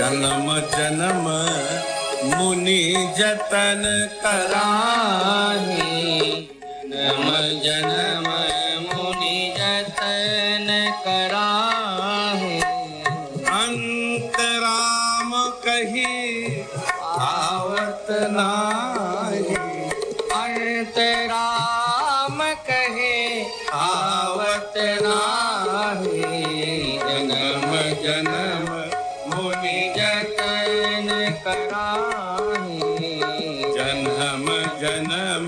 जन्म जन्म मुनि जतन कराही, जन्म जन्म मुनि जतन कराही। अंतराम कही आवत नाही, अंतराम कहे आवत नाही। जन्म जन्म मुनि जतन कराही, जन्म जन्म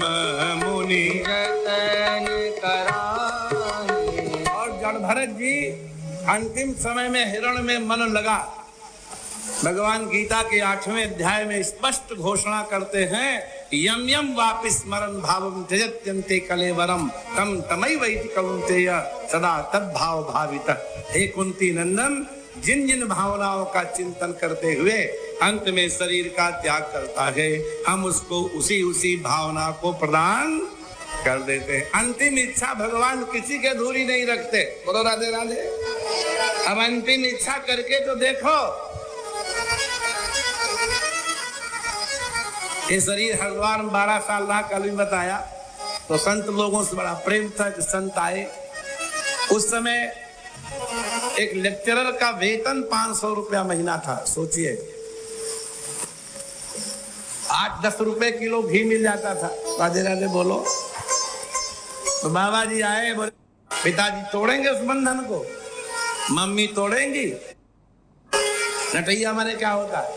मुनि। जतन कराही। और जड़ भरत जी अंतिम समय में हिरण में मन लगा। भगवान गीता के 8वें अध्याय में स्पष्ट घोषणा करते हैं, यम यम वापि स्मरन् भावम त्यजत्यन्ते कलेवरम तम तमैवैति कौन्तेय सदा तद्भाव भावितः। हे कुंती नंदन, जिन जिन भावनाओं का चिंतन करते हुए अंत में शरीर का त्याग करता है, हम उसको उसी उसी भावना को प्रदान कर देते हैं। अंतिम इच्छा भगवान किसी के अधूरी नहीं रखते। बोलो राधे राधे। अब अंतिम इच्छा करके तो देखो। ये शरीर हरिद्वार में 12 साल रहा, कल भी बताया। तो संत लोगों से बड़ा प्रेम था कि संत आए। उस समय एक लेक्चरर का वेतन 500 रुपया महीना था। सोचिए, 8-10 रुपए किलो घी मिल जाता था। राधे राधे बोलो। तो बाबा जी आए, बोले पिताजी तोड़ेंगे उस बंधन को, मम्मी तोड़ेंगी। नटैया माने क्या होता है?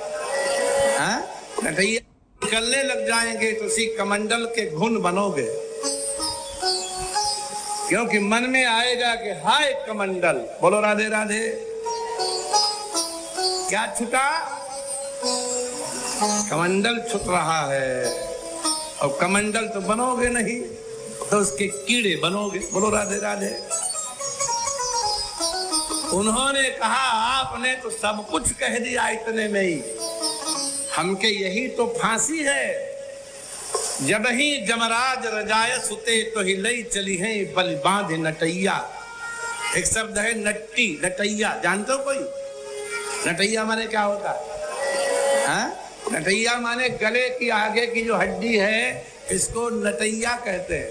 नटैया निकलने लग जाएंगे तो उसी कमंडल के घुन बनोगे, क्योंकि मन में आएगा कि हाय कमंडल। बोलो राधे राधे। क्या छुटा? कमंडल छुट रहा है। और कमंडल तो बनोगे नहीं, तो उसके कीड़े बनोगे। बोलो राधे राधे। उन्होंने कहा, आपने तो सब कुछ कह दिया इतने में ही, हमके यही तो फांसी है। जब ही जमराज रजाय सुते तो ही लई चली है बल बांधे नटैया। एक शब्द है नट्टी, नटैया। जानते हो कोई? नटैया माने क्या होता है? नटैया माने गले की आगे की जो हड्डी है, इसको नटैया कहते हैं।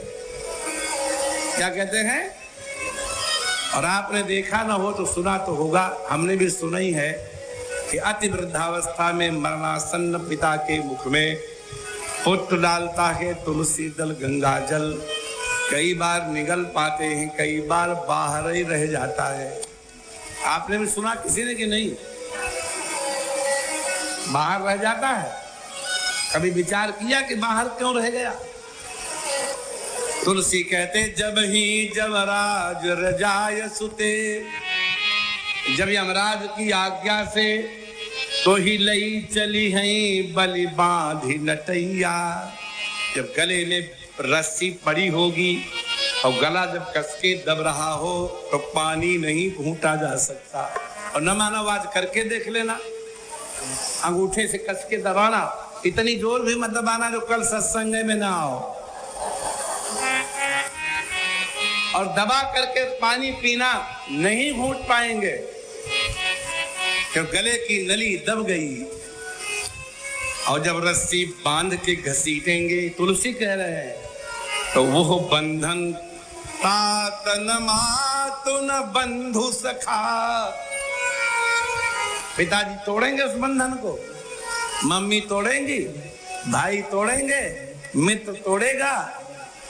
क्या कहते हैं? और आपने देखा ना हो तो सुना तो होगा, हमने भी सुना ही है कि अति वृद्धावस्था में मरणासन्न पिता के मुख में पुत्र डालता है तुलसी दल गंगा जल। कई बार निगल पाते हैं, कई बार बाहर ही रह जाता है। आपने भी सुना किसी ने कि नहीं? बाहर रह जाता है। कभी विचार किया कि बाहर क्यों रह गया? तुलसी कहते, जब ही जमराज रजाय सुते, जब यमराज की आज्ञा से तो ही लई चली है बलि बांधी नटैया। जब गले में रस्सी पड़ी होगी और गला जब कसके दब रहा हो तो पानी नहीं घूंटा जा सकता। और न मानो आज करके देख लेना, अंगूठे से कसके दबाना, इतनी जोर भी मत दबाना जो कल सत्संग में ना आओ। और दबा करके पानी पीना नहीं घूंट पाएंगे, क्यों? गले की नली दब गई। और जब रस्सी बांध के घसीटेंगे, तुलसी कह रहे हैं, तो वो बंधन तातन मातुन बंधु सखा। पिताजी तोड़ेंगे उस बंधन को, मम्मी तोड़ेंगी, भाई तोड़ेंगे, मित्र तोड़ेगा,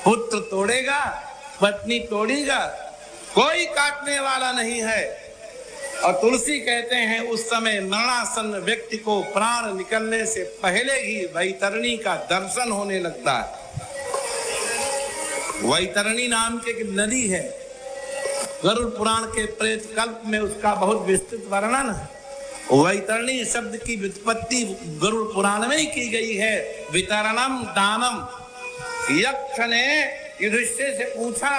पुत्र तोड़ेगा, पत्नी तोड़ेगा, कोई काटने वाला नहीं है। और तुलसी कहते हैं, उस समय मरणासन्न व्यक्ति को प्राण निकलने से पहले ही वैतरणी का दर्शन होने लगता है। वैतरणी नाम की एक नदी है, गरुड़ पुराण के प्रेत कल्प में उसका बहुत विस्तृत वर्णन है। वैतरणी शब्द की व्युत्पत्ति गरुड़ पुराण में ही की गई है। वितरणम दानम। यक्ष ने युधिष्ठिर से पूछा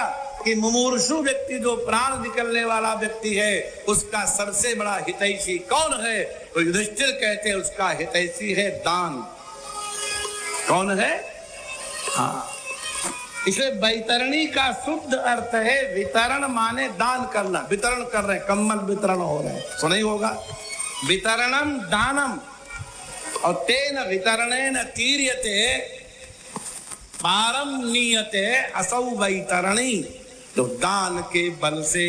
कि मुमूर्षु व्यक्ति, जो प्राण निकलने वाला व्यक्ति है, उसका सबसे बड़ा हितैषी कौन है? तो युधिष्ठिर कहते हैं, उसका हितैषी है दान। कौन है? हाँ, इसलिए वैतरणी का शुद्ध अर्थ है वितरण, माने दान करना। वितरण कर रहे हैं, कम्बल वितरण हो रहे हैं, सुना ही होगा। वितरणम दानम और तेन वितरणेन तीर्यते पारम नीयते असौ वैतरणी। तो दान के बल से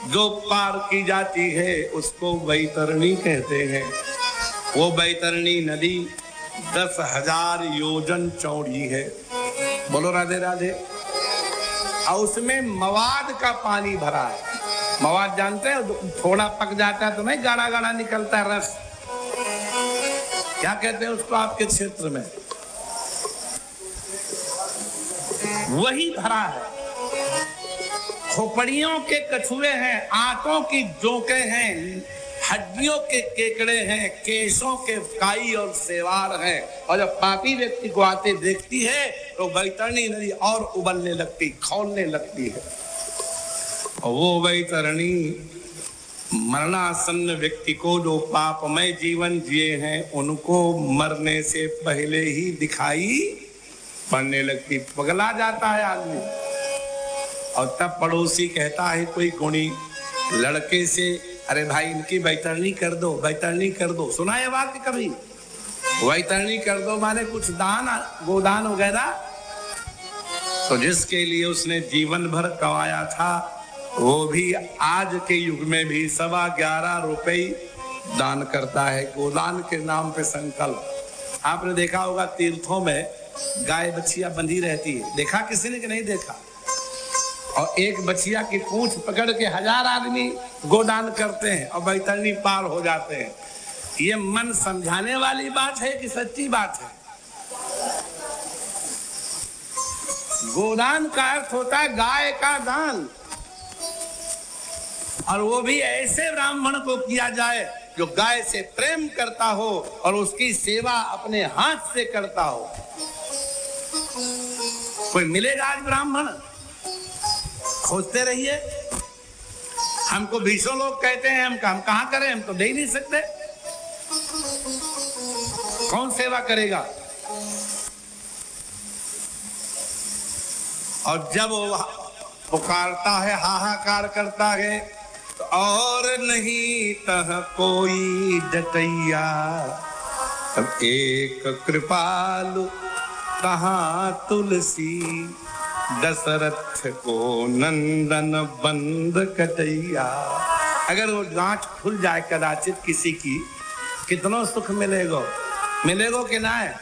जो पार की जाती है उसको वैतरणी कहते हैं। वो वैतरणी नदी 10,000 योजन चौड़ी है। बोलो राधे राधे। और उसमें मवाद का पानी भरा है। मवाद जानते हैं, थोड़ा पक जाता है तो नहीं गाढ़ा गाढ़ा निकलता है रस, क्या कहते हैं उसको आपके क्षेत्र में, वही भरा है। खोपड़ियों के कछुए हैं, आंतों की जोंके हैं, हड्डियों के केकड़े हैं, केशों के काई और सेवार हैं। और जब पापी व्यक्ति को आते देखती है तो वैतरणी नदी और उबलने लगती, खौलने लगती है। और वो वैतरणी मरणासन्न व्यक्ति को, जो पापमय जीवन जिए हैं, उनको मरने से पहले ही दिखाई पड़ने लगती। पगला जाता है आदमी। और तब पड़ोसी कहता है कोई गुणी लड़के से, अरे भाई इनकी वैतरणी कर दो, वैतरणी कर दो। सुना है वाक्य कभी? वैतरणी कर दो माने कुछ दान, गोदान वगैरह। तो जिसके लिए उसने जीवन भर कमाया था वो भी आज के युग में भी 11.25 रुपए दान करता है, गोदान के नाम पे संकल्प। आपने देखा होगा तीर्थों में गाय बछिया बंधी रहती है, देखा किसी ने कि नहीं देखा? और एक बछिया की पूंछ पकड़ के 1000 आदमी गोदान करते हैं और वैतरणी पार हो जाते हैं। ये मन समझाने वाली बात है कि सच्ची बात है? गोदान का अर्थ होता है गाय का दान, और वो भी ऐसे ब्राह्मण को किया जाए जो गाय से प्रेम करता हो और उसकी सेवा अपने हाथ से करता हो। कोई मिलेगा आज ब्राह्मण? खोजते रहिए। हमको 20 लोग कहते हैं, हम कहां करें, हम तो दे ही नहीं सकते। कौन सेवा करेगा? और जब वो पुकारता है, हाहाकार करता है, तो और नहीं तह कोई जटैया, तब एक कृपालु कहाँ तुलसी, दशरथ को नंदन बंद कटैया। अगर वो गांठ खुल जाए कदाचित किसी की, कितना सुख मिलेगा, मिलेगा कि ना है?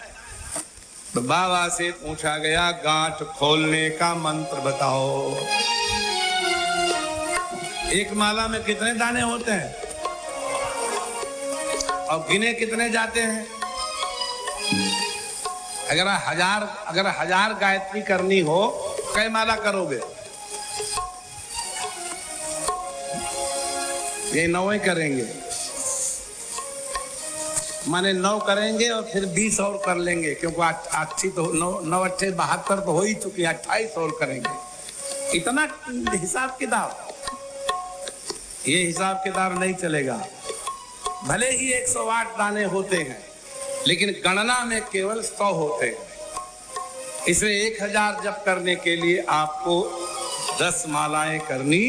तो बाबा से पूछा गया गांठ खोलने का मंत्र बताओ। एक माला में कितने दाने होते हैं और गिने कितने जाते हैं? अगर हजार गायत्री करनी हो, कई माला करोगे? ये 9 ही करेंगे, माने 9 करेंगे और फिर 20 और कर लेंगे, क्योंकि अच्छी तो 9 8 72 तो हो ही चुकी, 28 और करेंगे। इतना हिसाब किताब, ये हिसाब किताब नहीं चलेगा। भले ही 108 दाने होते हैं, लेकिन गणना में केवल 100 होते हैं। इसलिए 1000 जप करने के लिए आपको 10 मालाएं करनी।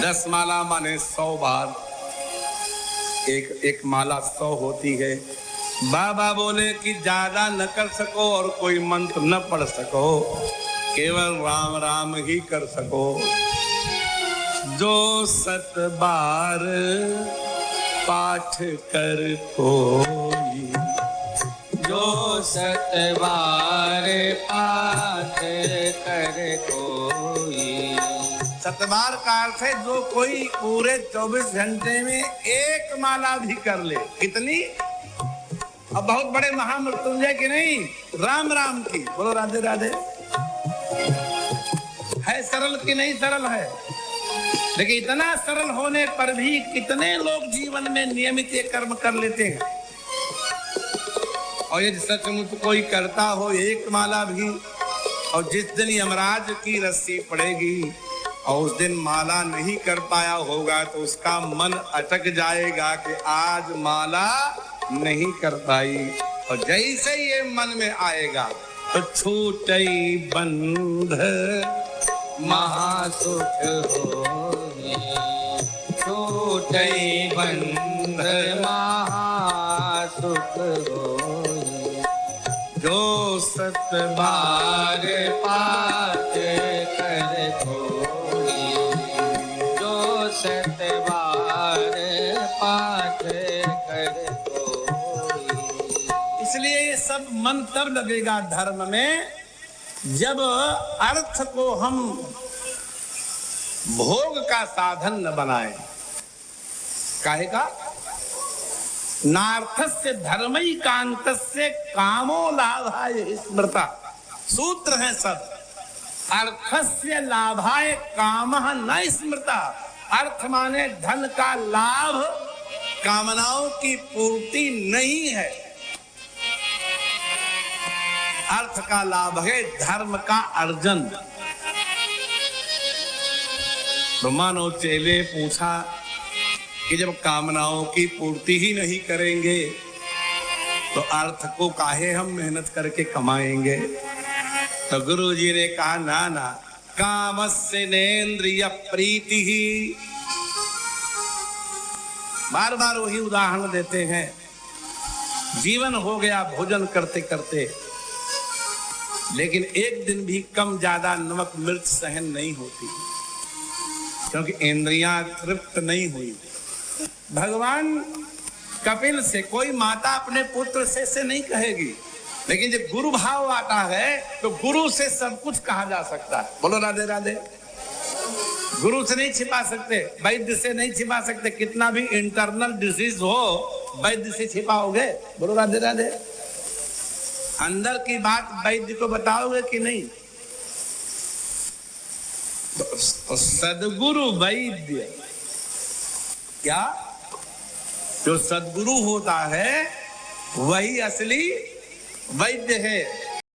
10 माला माने 100 बार, एक माला 100 होती है। बाबा बोले कि ज्यादा न कर सको और कोई मंत्र न पढ़ सको, केवल राम राम ही कर सको। जो 7 बार पाठ कर कोई, जो 7 बार पाठ कर कोई। 7 बार का अर्थ है जो कोई पूरे 24 घंटे में 1 माला भी कर ले। कितनी? अब बहुत बड़े महामृत्युंजय की नहीं, राम राम की। बोलो राधे राधे। है सरल कि नहीं सरल है? लेकिन इतना सरल होने पर भी कितने लोग जीवन में नियमित ये कर्म कर लेते हैं। और यदि सचमुच कोई करता हो 1 माला भी, और जिस दिन यमराज की रस्सी पड़ेगी और उस दिन माला नहीं कर पाया होगा, तो उसका मन अटक जाएगा कि आज माला नहीं कर पाई। और जैसे ये मन में आएगा तो छूटई बंध महासुख होए, छूटई बंध महासुख होई। जो सत बार पात कर कोई, जो सत बार पात कर कोई। इसलिए ये सब मन तब लगेगा धर्म में जब अर्थ को हम भोग का साधन न बनाए। काहे का? नार्थस्य धर्मैकान्तस्य कामो लाभाय स्मृता। सूत्र है सब। अर्थस्य लाभाय कामः न स्मृता। अर्थ माने धन का लाभ, कामनाओं की पूर्ति नहीं है। अर्थ का लाभ है धर्म का अर्जन। तो मानो चेले पूछा कि जब कामनाओं की पूर्ति ही नहीं करेंगे तो अर्थ को काहे हम मेहनत करके कमाएंगे? तो गुरु जी ने कहा ना ना, कामस्य नेन्द्रिय प्रीति ही। बार बार वही उदाहरण देते हैं। जीवन हो गया भोजन करते करते, लेकिन एक दिन भी कम ज्यादा नमक मिर्च सहन नहीं होती, क्योंकि इंद्रियां तृप्त नहीं हुई। भगवान कपिल से कोई माता अपने पुत्र से नहीं कहेगी, लेकिन जब गुरु भाव आता है तो गुरु से सब कुछ कहा जा सकता है। बोलो राधे राधे। गुरु से नहीं छिपा सकते, वैद्य से नहीं छिपा सकते। कितना भी इंटरनल डिजीज हो, वैद्य से छिपाओगे? बोलो राधे राधे। अंदर की बात वैद्य को बताओगे कि नहीं? तो सदगुरु वैद्य, क्या जो सदगुरु होता है वही असली वैद्य है।